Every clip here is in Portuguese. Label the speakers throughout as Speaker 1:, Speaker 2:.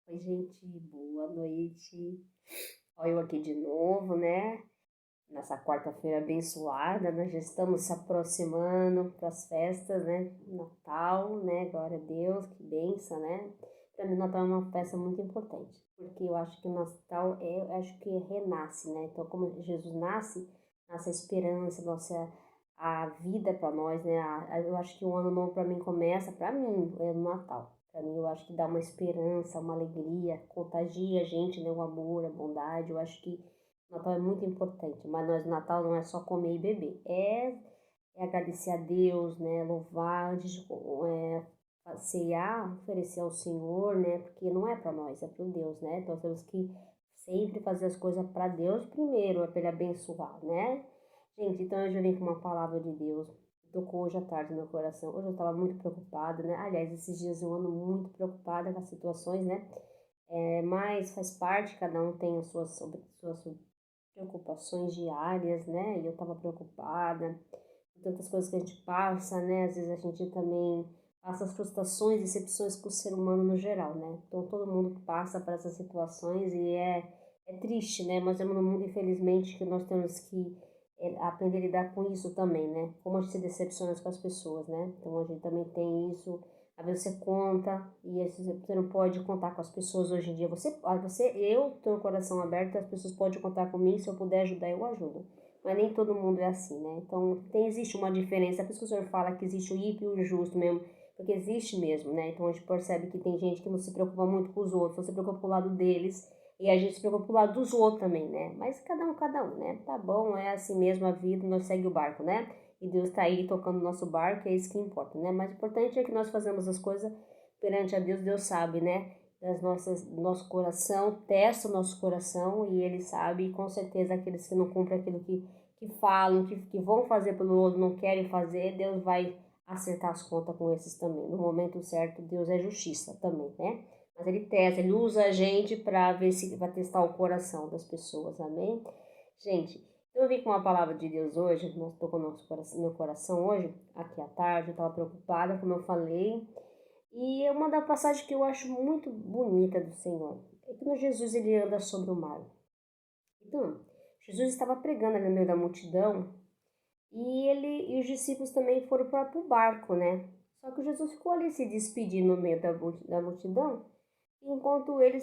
Speaker 1: Oi, gente, boa noite. Olha eu aqui de novo, né? Nessa quarta-feira abençoada, nós já estamos se aproximando para as festas, né? Natal, né? Glória a Deus, que benção, né? Para mim, o Natal é uma festa muito importante, porque eu acho que o Natal eu acho que renasce, né? Então, como Jesus nasce, nasce a esperança, nossa a vida para nós, né? Eu acho que o ano novo para mim começa, para mim, é no Natal. Para mim, eu acho que dá uma esperança, uma alegria, contagia a gente, né? O amor, a bondade. Eu acho que o Natal é muito importante, mas nós no Natal não é só comer e beber, é agradecer a Deus, né? Louvar antes de ceiar, oferecer ao Senhor, né? Porque não é para nós, é para Deus, né? Então nós temos que sempre fazer as coisas para Deus primeiro, é para Ele abençoar, né? Gente, então eu já vim com uma palavra de Deus, tocou hoje à tarde no meu coração. Hoje eu estava muito preocupada, né? Aliás, esses dias eu ando muito preocupada com as situações, né? Mas faz parte, cada um tem as suas preocupações diárias, né? E eu estava preocupada com tantas coisas que a gente passa, né? Às vezes a gente também passa as frustrações, decepções com o ser humano no geral, né? Então todo mundo passa por essas situações e é triste, né? Mas é um mundo, infelizmente, que nós temos que aprender a lidar com isso também, né? Como a gente se decepciona com as pessoas, né? Então a gente também tem isso. Às vezes você conta e você não pode contar com as pessoas hoje em dia. Eu tenho o coração aberto, as pessoas podem contar comigo, se eu puder ajudar, eu ajudo. Mas nem todo mundo é assim, né? Então existe uma diferença. Por isso que o senhor fala que existe o ímpio e o justo mesmo, porque existe mesmo, né? Então a gente percebe que tem gente que não se preocupa muito com os outros, não se preocupa com o lado deles, e a gente se preocupa com o lado dos outros também, né? Mas cada um, né? Tá bom, é assim mesmo a vida, nós segue o barco, né? E Deus está aí tocando o nosso barco, é isso que importa, né? Mas o importante é que nós fazemos as coisas perante a Deus, Deus sabe, né? Do nosso coração, testa o nosso coração e Ele sabe, e com certeza aqueles que não cumprem aquilo que falam, que vão fazer pelo outro, não querem fazer, Deus vai acertar as contas com esses também. No momento certo, Deus é justiça também, né? Mas Ele testa, Ele usa a gente para ver se vai testar o coração das pessoas, amém? Gente, eu vim com uma palavra de Deus hoje, nós tocou no meu coração hoje, aqui à tarde, eu estava preocupada, como eu falei, e é uma da passagem que eu acho muito bonita do Senhor, é que no Jesus ele anda sobre o mar. Então, Jesus estava pregando ali no meio da multidão, e os discípulos também foram para o barco, né? Só que Jesus ficou ali se despedindo no meio da multidão, enquanto ele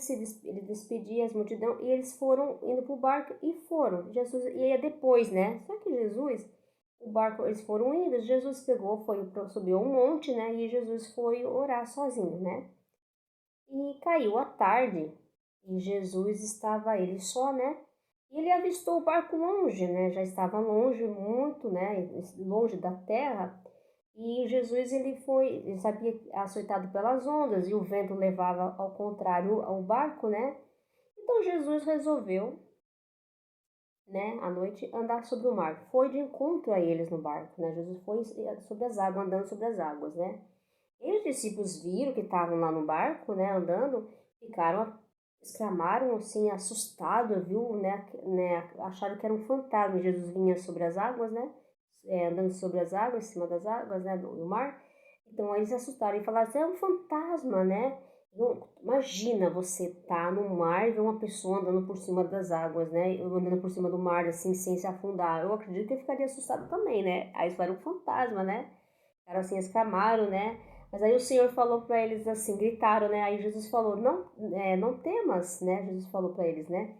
Speaker 1: despedia as multidão e eles foram indo para o barco e foram. Jesus ia depois, né? Só que Jesus, o barco, eles foram indo, Jesus pegou, subiu um monte, né? E Jesus foi orar sozinho, né? E caiu a tarde e Jesus estava ele só, né? E ele avistou o barco longe, né? Já estava longe muito, né? Longe da terra. E Jesus ele sabia açoitado pelas ondas e o vento levava ao contrário ao barco, né? Então Jesus resolveu, né, à noite andar sobre o mar. Foi de encontro a eles no barco, né? Jesus foi sobre as águas, andando sobre as águas, né? E os discípulos viram que estavam lá no barco, né, andando, exclamaram assim, assustados, viu, acharam que era um fantasma. Jesus vinha sobre as águas, né, andando sobre as águas, em cima das águas, né, do mar. Então eles se assustaram e falaram assim, é um fantasma, né? Imagina você tá no mar e ver uma pessoa andando por cima das águas, né? Andando por cima do mar, assim, sem se afundar. Eu acredito que eu ficaria assustado também, né? Aí eles falaram um fantasma, né? Ficaram assim, exclamaram, né? Mas aí o Senhor falou para eles assim, gritaram, né? Aí Jesus falou, não temas, né? Jesus falou para eles, né?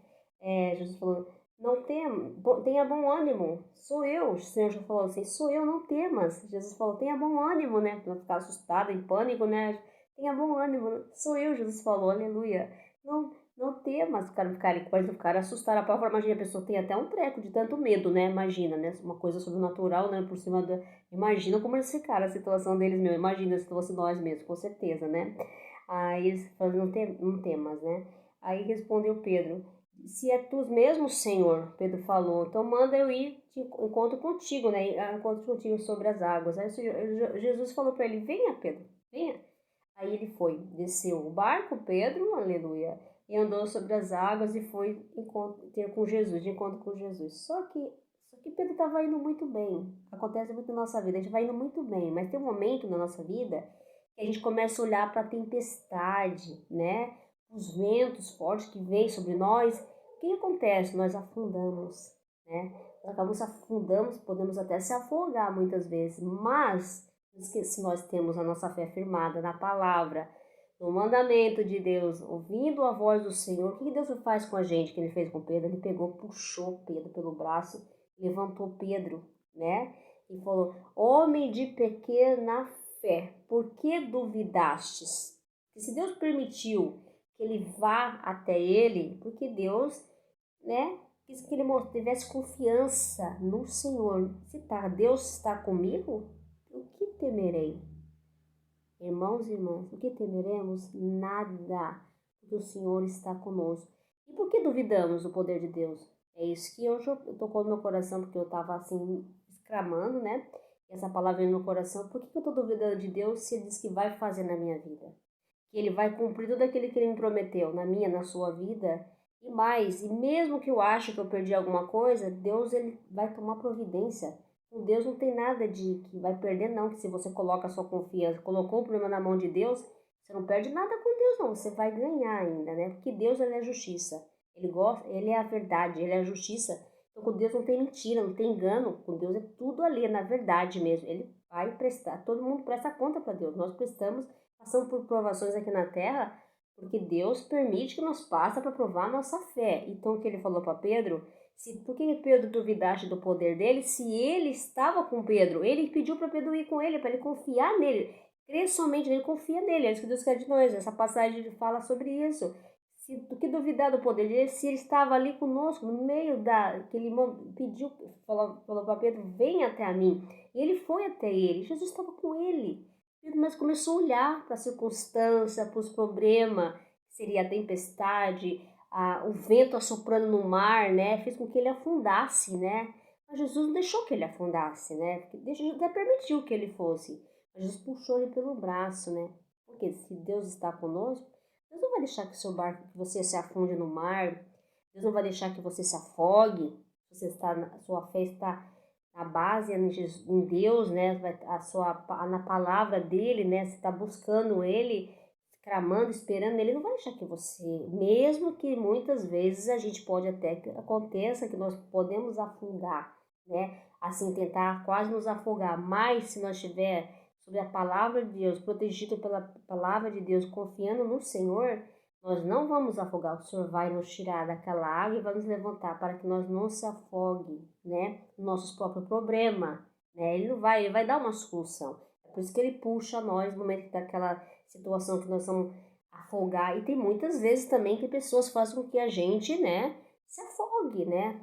Speaker 1: Jesus falou, não tenha bom ânimo, sou eu. O Senhor já falou assim, sou eu, não temas. Jesus falou, tenha bom ânimo, né? Para não ficar assustado, em pânico, né? Tenha bom ânimo, sou eu, Jesus falou, aleluia. Não temas, pode ficar assustados. A própria imagina, a pessoa tem até um treco de tanto medo, né? Imagina, né? Uma coisa sobrenatural, né? Por cima da. Imagina como eles ficaram, a situação deles mesmo. Imagina se fosse nós mesmos, com certeza, né? Aí eles falaram, não temas, né? Aí respondeu Pedro, se é tu mesmo, Senhor, Pedro falou, então manda eu ir de encontro contigo, né? Encontro contigo sobre as águas. Aí Jesus falou para ele, venha, Pedro, venha. Aí ele foi, desceu o barco, Pedro, aleluia, e andou sobre as águas e foi ter com Jesus, de encontro com Jesus. Só que Pedro estava indo muito bem. Acontece muito na nossa vida, a gente vai indo muito bem, mas tem um momento na nossa vida que a gente começa a olhar para a tempestade, né? os ventos fortes que vêm sobre nós, o que acontece? Nós afundamos, né? Nós acabamos afundamos, podemos até se afogar muitas vezes, mas se nós temos a nossa fé firmada na palavra, no mandamento de Deus, ouvindo a voz do Senhor, o que Deus faz com a gente, que Ele fez com Pedro? Ele pegou, puxou Pedro pelo braço, levantou Pedro, né? E falou, homem de pequena fé, por que duvidastes? E se Deus permitiu que ele vá até ele, porque Deus, né, quis que ele tivesse confiança no Senhor. Se Deus está comigo, o que temerei? Irmãos e irmãs, o que temeremos? Nada, porque o Senhor está conosco. E por que duvidamos do poder de Deus? É isso que hoje tocou no meu coração, porque eu estava assim, exclamando, né? Essa palavra no meu coração. Por que eu estou duvidando de Deus se Ele diz que vai fazer na minha vida? Que Ele vai cumprir tudo aquilo que Ele me prometeu, na minha, na sua vida, e mais. E mesmo que eu ache que eu perdi alguma coisa, Deus Ele vai tomar providência. Com Deus não tem nada de que vai perder, não. Que se você coloca a sua confiança, colocou o problema na mão de Deus, você não perde nada com Deus, não. Você vai ganhar ainda, né? Porque Deus, Ele é justiça. Ele gosta, Ele é a verdade, Ele é a justiça. Então, com Deus não tem mentira, não tem engano. Com Deus é tudo ali, é na verdade mesmo. Ele vai prestar. Todo mundo presta conta para Deus. Nós prestamos, passamos por provações aqui na terra, porque Deus permite que nós passe para provar a nossa fé. Então, o que Ele falou para Pedro... Por que Pedro duvidaste do poder dele? Se ele estava com Pedro, ele pediu para Pedro ir com ele, para ele confiar nele, crer somente nele, confia nele. É isso que Deus quer de nós. Essa passagem fala sobre isso. Do que duvidar do poder dele, se ele estava ali conosco, no meio que ele pediu, falou para Pedro, venha até a mim. E ele foi até ele, Jesus estava com ele. Mas começou a olhar para a circunstância, para os problemas, seria a tempestade, o vento assoprando no mar, né, fez com que ele afundasse, né? Mas Jesus não deixou que ele afundasse, né? Porque até permitiu que ele fosse. Mas Jesus puxou ele pelo braço, né? Porque se Deus está conosco, Deus não vai deixar que que você se afunde no mar. Deus não vai deixar que você se afogue. Sua fé está na base em Deus, né? Na palavra dele, né? Você está buscando ele, clamando, esperando, ele não vai deixar que você, mesmo que muitas vezes a gente pode até que aconteça que nós podemos afundar, né? Assim, tentar quase nos afogar, mas se nós estiver sob a palavra de Deus, protegido pela palavra de Deus, confiando no Senhor, nós não vamos afogar. O Senhor vai nos tirar daquela água e vai nos levantar para que nós não se afogue, né? Nossos próprios problemas, né? Ele vai dar uma solução. É por isso que ele puxa nós no momento daquela situação que nós vamos afogar. E tem muitas vezes também que pessoas fazem com que a gente, né, se afogue, né?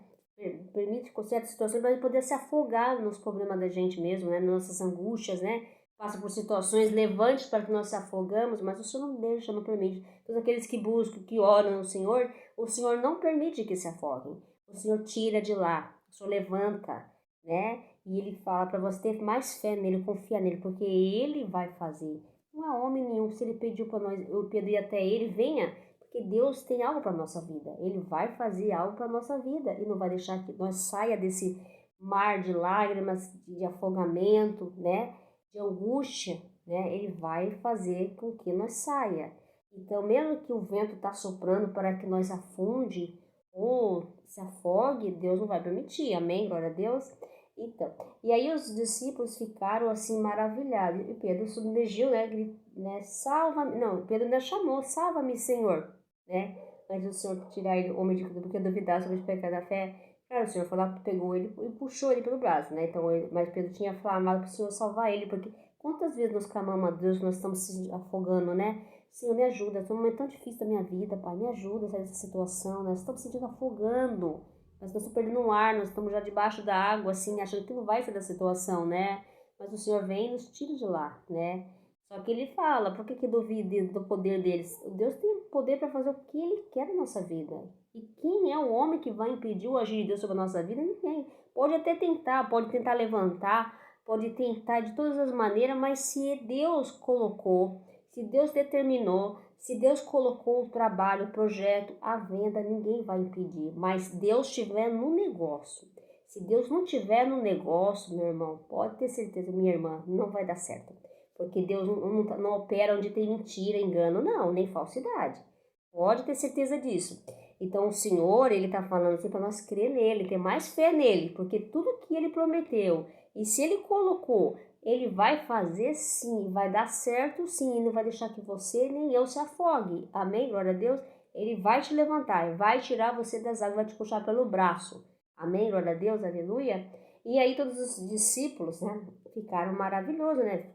Speaker 1: Permite com certas situações para poder se afogar nos problemas da gente mesmo, né? Nas nossas angústias, né? Passa por situações levantes para que nós se afogamos, mas o Senhor não deixa, não permite. Todos aqueles que buscam, que oram no Senhor, o Senhor não permite que se afoguem. O Senhor tira de lá, o Senhor levanta, né? E Ele fala para você ter mais fé nele, confiar nele, porque Ele vai fazer. Não há homem nenhum, se Ele pediu para nós, eu pedir até Ele, venha, porque Deus tem algo para nossa vida. Ele vai fazer algo para nossa vida e não vai deixar que nós saia desse mar de lágrimas, de afogamento, né? De angústia, né? Ele vai fazer com que nós saia. Então, mesmo que o vento está soprando para que nós afunde ou se afogue, Deus não vai permitir. Amém? Glória a Deus. Então, e aí os discípulos ficaram assim maravilhados. E Pedro submergiu, né? Salva-me. Não, Pedro ainda chamou, salva-me, Senhor, né? Antes do Senhor tirar ele, homem de porque duvidar sobre o pecado da fé. Cara, o Senhor foi lá, pegou ele e puxou ele pelo braço, né? Então, mas Pedro tinha clamado para o Senhor salvar ele, porque quantas vezes nós clamamos a Deus, nós estamos se afogando, né? Senhor, me ajuda, é um momento tão difícil da minha vida, Pai, me ajuda a sair dessa situação, nós estamos se sentindo afogando, nós estamos perdendo o ar, nós estamos já debaixo da água, assim, achando que não vai sair da situação, né? Mas o Senhor vem e nos tira de lá, né? Só que ele fala, por que duvide do poder deles? Deus tem poder para fazer o que ele quer na nossa vida. E quem é o homem que vai impedir o agir de Deus sobre a nossa vida? Ninguém. Pode até tentar, pode tentar levantar, pode tentar de todas as maneiras, mas se Deus colocou, se Deus determinou, se Deus colocou o trabalho, o projeto, a venda, ninguém vai impedir. Mas Deus estiver no negócio. Se Deus não estiver no negócio, meu irmão, pode ter certeza, minha irmã, não vai dar certo. Porque Deus não opera onde tem mentira, engano, não, nem falsidade. Pode ter certeza disso. Então o Senhor, ele está falando assim para nós crer nele, ter mais fé nele, porque tudo que ele prometeu, e se ele colocou, ele vai fazer sim, vai dar certo sim, e não vai deixar que você nem eu se afogue. Amém? Glória a Deus. Ele vai te levantar, vai tirar você das águas, vai te puxar pelo braço. Amém? Glória a Deus, aleluia. E aí todos os discípulos, né, ficaram maravilhosos, né?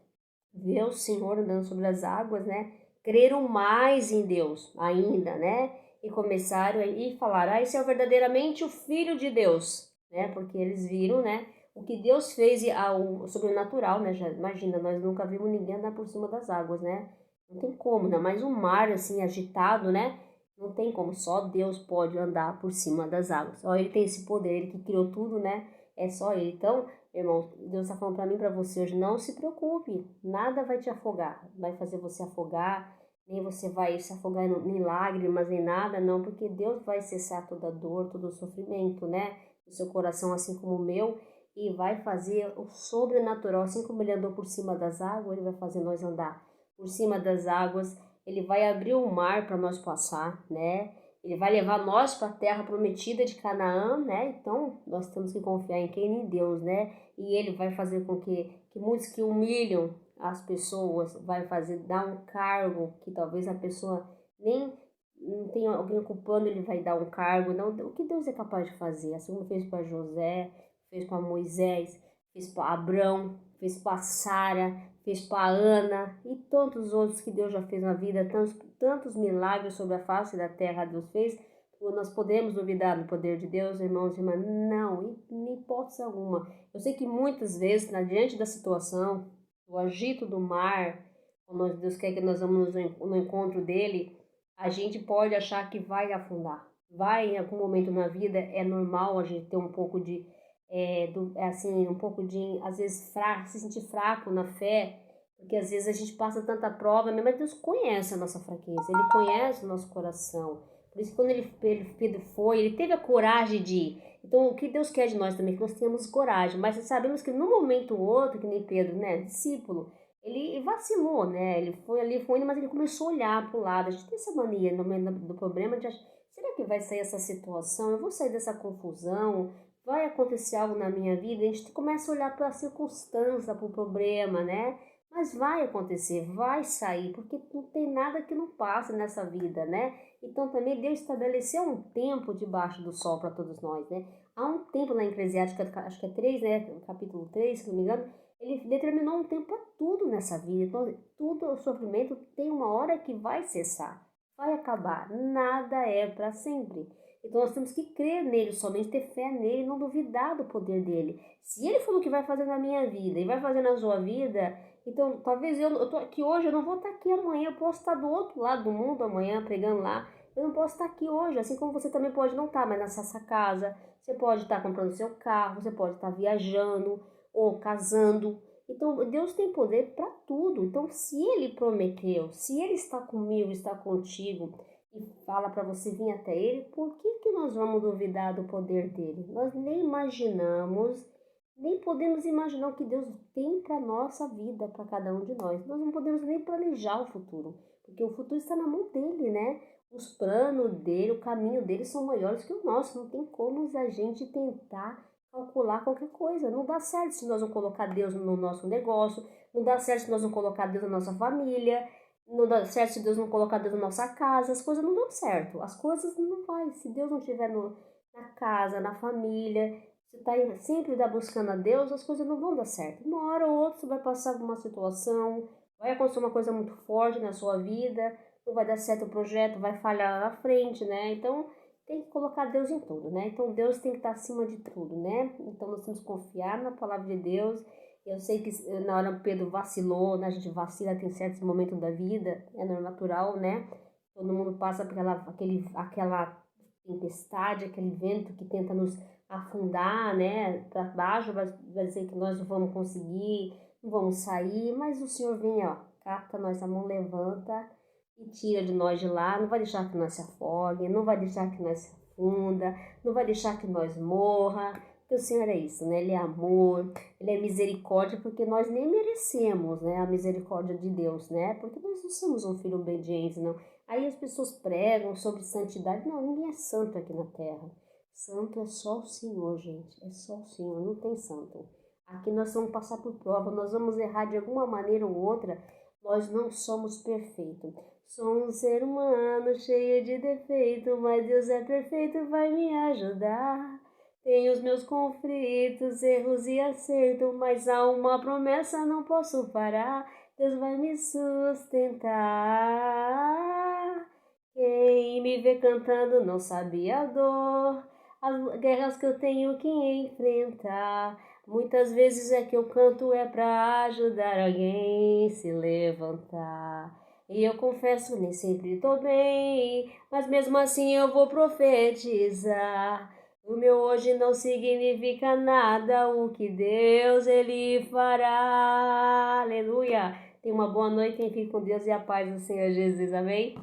Speaker 1: Ver o Senhor andando sobre as águas, né? Creram mais em Deus ainda, né? E começaram e falaram, esse é verdadeiramente o Filho de Deus, né? Porque eles viram, né? O que Deus fez ao sobrenatural, né? Já imagina, nós nunca vimos ninguém andar por cima das águas, né? Não tem como, né? Mas um mar assim agitado, né? Não tem como, só Deus pode andar por cima das águas. Só ele tem esse poder, ele que criou tudo, né? É só ele. Então, irmão, Deus está falando para mim, para você hoje, não se preocupe, nada vai te afogar, vai fazer você afogar, nem você vai se afogar em lágrimas, nem nada, não, porque Deus vai cessar toda dor, todo sofrimento, né, do seu coração, assim como o meu, e vai fazer o sobrenatural, assim como ele andou por cima das águas, ele vai fazer nós andar por cima das águas, ele vai abrir o mar para nós passar, né, ele vai levar nós para a terra prometida de Canaã, né? Então, nós temos que confiar em quem? Em Deus, né? E ele vai fazer com que muitos que humilham as pessoas, vai fazer, dar um cargo que talvez a pessoa nem não tenha alguém ocupando, ele vai dar um cargo. Não, o que Deus é capaz de fazer? Assim como fez para José, fez para Moisés, fez para Abrão, fez para Sara, fez para Ana e tantos outros que Deus já fez na vida, tantos milagres sobre a face da terra Deus fez. Nós podemos duvidar do poder de Deus, irmãos e irmãs? Não, em hipótese alguma. Eu sei que muitas vezes, diante da situação, do agito do mar, quando Deus quer que nós vamos no encontro dele, a gente pode achar que vai afundar. Vai em algum momento na vida, é normal a gente ter um pouco de assim, um pouco de, às vezes, se sentir fraco na fé, porque às vezes a gente passa tanta prova, mas Deus conhece a nossa fraqueza, Ele conhece o nosso coração. Por isso, quando Pedro foi, ele teve a coragem de ir. Então, o que Deus quer de nós também, que nós tenhamos coragem, mas sabemos que no momento ou outro, que nem Pedro, né, discípulo, ele vacilou, né, ele foi ali, foi indo, mas ele começou a olhar para o lado. A gente tem essa mania no meio do problema de achar, será que vai sair essa situação? Eu vou sair dessa confusão? Vai acontecer algo na minha vida, a gente começa a olhar para a circunstância, para o problema, né? Mas vai acontecer, vai sair, porque não tem nada que não passe nessa vida, né? Então também Deus estabeleceu um tempo debaixo do sol para todos nós, né? Há um tempo na Eclesiástica, acho que é 3, né? Capítulo 3, se não me engano, ele determinou um tempo para tudo nessa vida. Então, tudo o sofrimento tem uma hora que vai cessar, vai acabar. Nada é para sempre. Então nós temos que crer nele, somente ter fé nele, não duvidar do poder dele. Se ele falou que vai fazer na minha vida e vai fazer na sua vida, então talvez eu tô aqui hoje, eu não vou estar aqui amanhã, eu posso estar do outro lado do mundo amanhã pregando lá. Eu não posso estar aqui hoje, assim como você também pode não estar mais nessa casa. Você pode estar comprando seu carro, você pode estar viajando ou casando. Então Deus tem poder para tudo. Então se ele prometeu, se ele está comigo, está contigo, e fala para você vir até ele, por que nós vamos duvidar do poder dele? Nós nem imaginamos, nem podemos imaginar o que Deus tem para nossa vida, para cada um de nós. Nós não podemos nem planejar o futuro, porque o futuro está na mão dele, né? Os planos dele, o caminho dele são maiores que o nosso. Não tem como a gente tentar calcular qualquer coisa. Não dá certo se nós não colocar Deus no nosso negócio, não dá certo se nós não colocar Deus na nossa família, não dá certo se Deus não colocar Deus na nossa casa, as coisas não dão certo, as coisas não vai, se Deus não estiver na casa, na família, você está sempre buscando a Deus, as coisas não vão dar certo, uma hora ou outra você vai passar por uma situação, vai acontecer uma coisa muito forte na sua vida, não vai dar certo o projeto, vai falhar lá na frente, né, então tem que colocar Deus em tudo, né, então Deus tem que estar acima de tudo, né, então nós temos que confiar na palavra de Deus. Eu sei que na hora Pedro vacilou, né? A gente vacila, tem certos momentos da vida, é natural, né? Todo mundo passa por aquela tempestade, aquele vento que tenta nos afundar, né? Para baixo, vai dizer que nós não vamos conseguir, não vamos sair, mas o Senhor vem, ó, capta nós a mão, levanta e tira de nós de lá, não vai deixar que nós se afogue, não vai deixar que nós se afunda, não vai deixar que nós morra. Porque o Senhor é isso, né? Ele é amor, Ele é misericórdia, porque nós nem merecemos, né? A misericórdia de Deus, né? Porque nós não somos um filho obediente, não. Aí as pessoas pregam sobre santidade. Não, ninguém é santo aqui na terra. Santo é só o Senhor, gente. É só o Senhor, não tem santo. Aqui nós vamos passar por prova, nós vamos errar de alguma maneira ou outra. Nós não somos perfeitos. Sou um ser humano cheio de defeito, mas Deus é perfeito, vai me ajudar. Tenho os meus conflitos, erros e acertos, mas há uma promessa, não posso parar. Deus vai me sustentar. Quem me vê cantando não sabe a dor, as guerras que eu tenho que enfrentar. Muitas vezes é que eu canto é pra ajudar alguém se levantar. E eu confesso, nem sempre tô bem, mas mesmo assim eu vou profetizar. O meu hoje não significa nada, o que Deus ele fará. Aleluia. Tenha uma boa noite, fique com Deus e a paz do Senhor Jesus. Amém?